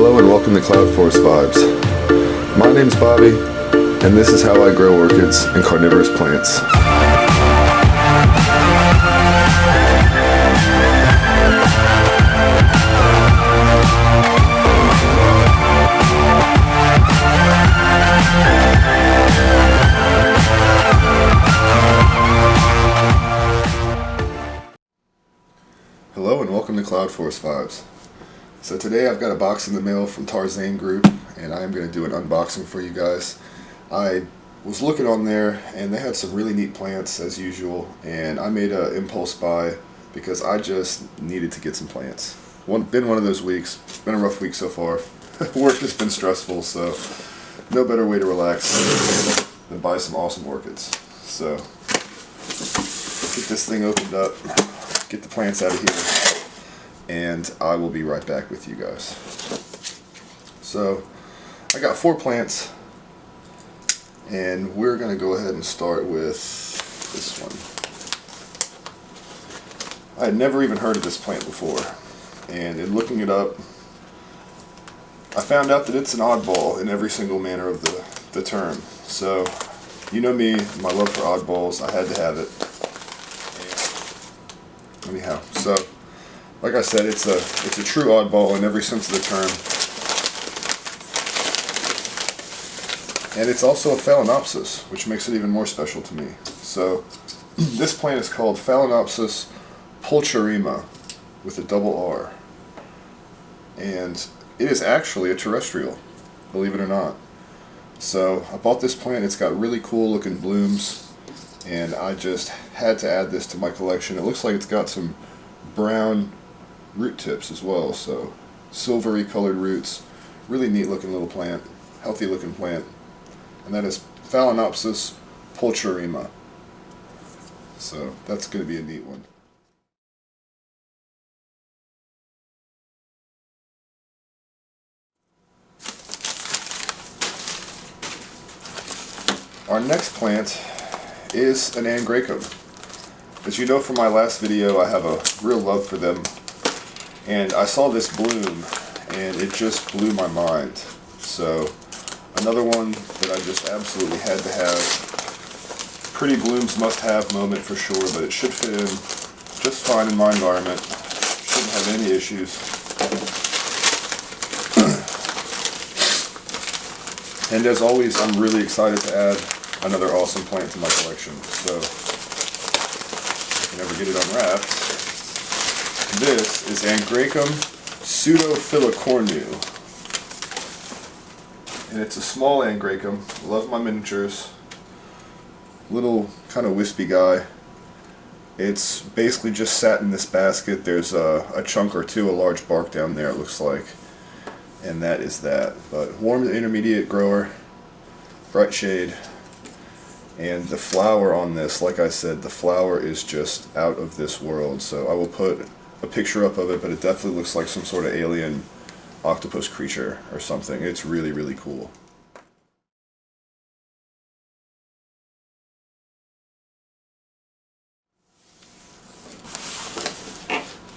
Hello and welcome to Cloud Forest Vibes. My name's Bobby, and this is how I grow orchids and carnivorous plants. Hello and welcome to Cloud Forest Vibes. So today I've got a box in the mail from Tarzane Group, and I am going to do an unboxing for you guys. I was looking on there and they had some really neat plants as usual, and I made an impulse buy because I just needed to get some plants. Been one of those weeks. It's been a rough week so far. Work has been stressful, so no better way to relax than buy some awesome orchids. So get this thing opened up, get the plants out of here, and I will be right back with you guys. So I got 4 plants, and we're going to go ahead and start with this one. I had never even heard of this plant before, and in looking it up, I found out that it's an oddball in every single manner of the term. So, you know me, my love for oddballs, I had to have it. And anyhow, so like I said, it's a true oddball in every sense of the term. And it's also a Phalaenopsis, which makes it even more special to me. So this plant is called Phalaenopsis Pultrima with a double R. And it is actually a terrestrial, believe it or not. So I bought this plant. It's got really cool looking blooms, and I just had to add this to my collection. It looks like it's got some brown root tips as well, so silvery colored roots. Really neat looking little plant, healthy looking plant, and that is Phalaenopsis Pultrima. So that's going to be a neat one. Our next plant is an Engracum. As you know from my last video, I have a real love for them. And I saw this bloom, and it just blew my mind. So, another one that I just absolutely had to have. Pretty blooms must have moment for sure, but it should fit in just fine in my environment. Shouldn't have any issues. And as always, I'm really excited to add another awesome plant to my collection. So, if I can ever get it unwrapped. This is Engracum Pseudo Filicornu, and it's a small Engracum. Love my miniatures. Little kind of wispy guy. It's basically just sat in this basket. There's a chunk or two, a large bark down there it looks like, and that is that. But warm to intermediate grower, bright shade, and the flower on this, like I said, the flower is just out of this world. So I will put a picture up of it, but it definitely looks like some sort of alien octopus creature or something. It's really, really cool.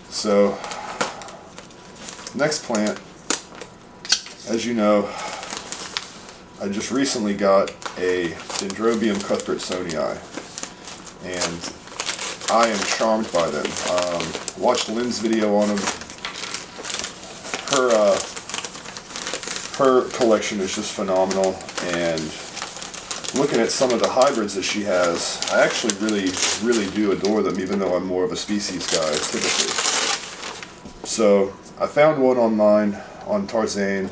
So, next plant, as you know, I just recently got a Dendrobium Cuthbert Sony, and I am charmed by them. Watched Lynn's video on them. Her collection is just phenomenal, and looking at some of the hybrids that she has, I actually really do adore them, even though I'm more of a species guy typically. So I found one online on Tarzane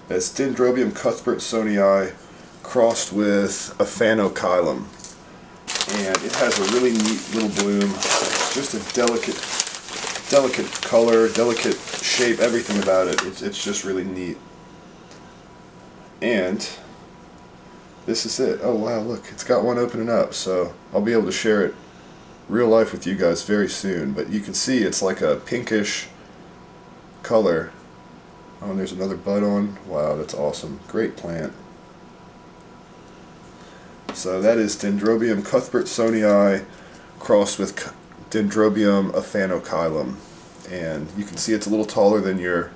that's Dendrobium Cuthbert Sony crossed with a Phalanopsis, and it has a really neat little bloom. Just a delicate color, delicate shape, everything about it. It's just really neat. And this is it. Oh wow, look, it's got one opening up, so I'll be able to share it real life with you guys very soon. But you can see it's like a pinkish color. Oh, and there's another bud on. Wow, that's awesome. Great plant. So that is Dendrobium Cuthbert Sony crossed with Dendrobium Phalanopsis, and you can see it's a little taller than your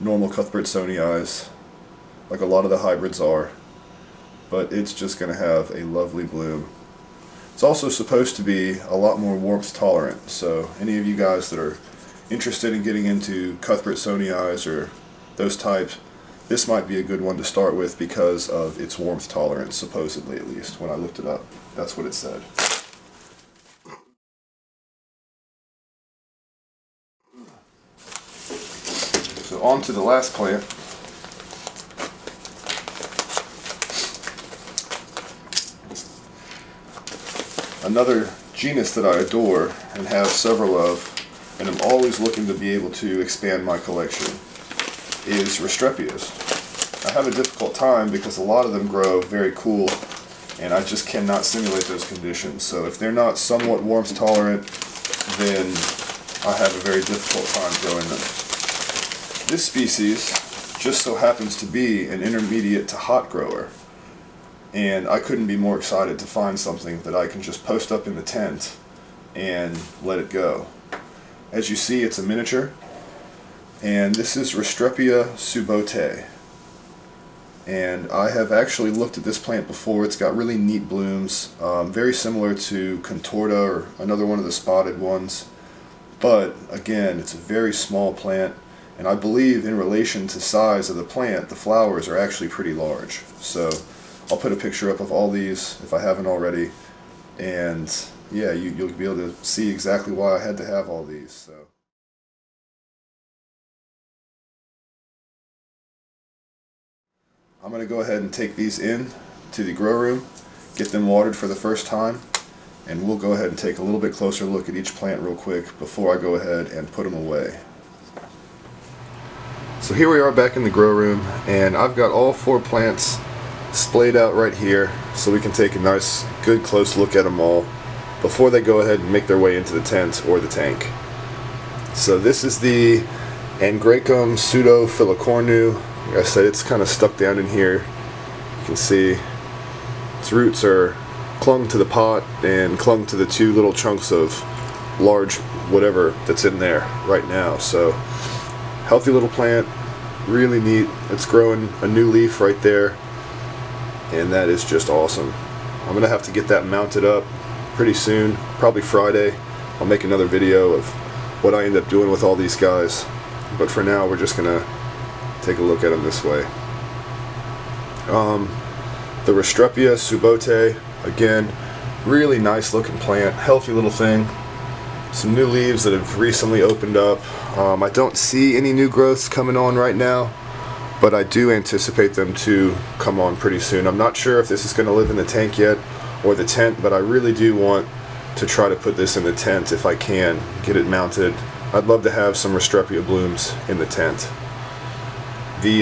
normal Cuthbert Sonii, like a lot of the hybrids are, but it's just going to have a lovely bloom. It's also supposed to be a lot more warmth tolerant, so any of you guys that are interested in getting into Cuthbert Sonii or those types, this might be a good one to start with because of its warmth tolerance, supposedly, at least. When I looked it up, that's what it said. So on to the last plant. Another genus that I adore and have several of, and I'm always looking to be able to expand my collection, is Restrepias. I have a difficult time because a lot of them grow very cool and I just cannot simulate those conditions. So if they're not somewhat warmth tolerant, then I have a very difficult time growing them. This species just so happens to be an intermediate to hot grower, and I couldn't be more excited to find something that I can just post up in the tent and let it go. As you see, it's a miniature, and this is Restrepia Subote. And I have actually looked at this plant before. It's got really neat blooms, very similar to Contorta or another one of the spotted ones. But again, it's a very small plant, and I believe in relation to size of the plant, the flowers are actually pretty large. So I'll put a picture up of all these if I haven't already, and yeah, you'll be able to see exactly why I had to have all these. So. I'm going to go ahead and take these in to the grow room, get them watered for the first time, and we'll go ahead and take a little bit closer look at each plant real quick before I go ahead and put them away. So here we are back in the grow room, and I've got all 4 plants splayed out right here so we can take a nice good close look at them all before they go ahead and make their way into the tent or the tank. So this is the Engracum Pseudo Filicornu. Like I said, it's kind of stuck down in here. You can see its roots are clung to the pot and clung to the 2 little chunks of large whatever that's in there right now. So healthy little plant, really neat. It's growing a new leaf right there, and that is just awesome. I'm gonna have to get that mounted up pretty soon, probably Friday. I'll make another video of what I end up doing with all these guys, but for now we're just gonna take a look at them this way. The Restrepia Subote, again, really nice looking plant, healthy little thing. Some new leaves that have recently opened up. I don't see any new growths coming on right now, but I do anticipate them to come on pretty soon. I'm not sure if this is going to live in the tank yet or the tent, but I really do want to try to put this in the tent if I can, get it mounted. I'd love to have some Restrepia blooms in the tent. The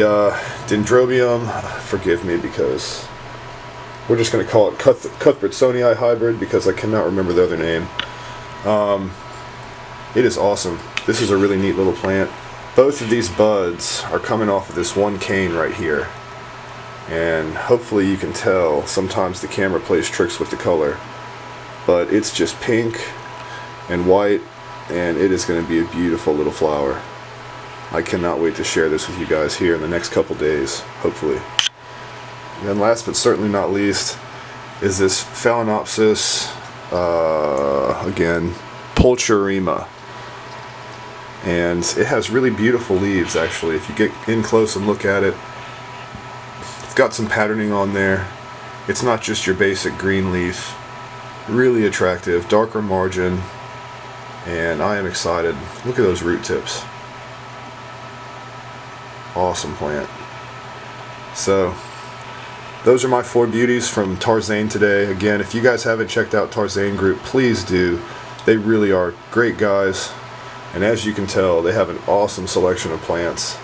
Dendrobium, forgive me because we're just going to call it Cuthbert Sonii hybrid because I cannot remember the other name. It is awesome. This is a really neat little plant. Both of these buds are coming off of this one cane right here, and hopefully you can tell sometimes the camera plays tricks with the color, but it's just pink and white, and it is going to be a beautiful little flower. I cannot wait to share this with you guys here in the next couple days, hopefully. And then last but certainly not least is this Phalaenopsis again, Pultrima. And it has really beautiful leaves, actually. If you get in close and look at it, it's got some patterning on there. It's not just your basic green leaf. Really attractive, darker margin, and I am excited. Look at those root tips. Awesome plant. So those are my 4 beauties from Tarzane today. Again, if you guys haven't checked out Tarzane Group, please do. They really are great guys, and as you can tell, they have an awesome selection of plants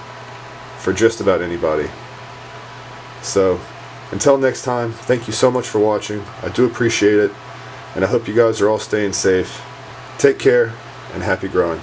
for just about anybody. So until next time, thank you so much for watching. I do appreciate it, and I hope you guys are all staying safe. Take care, and happy growing.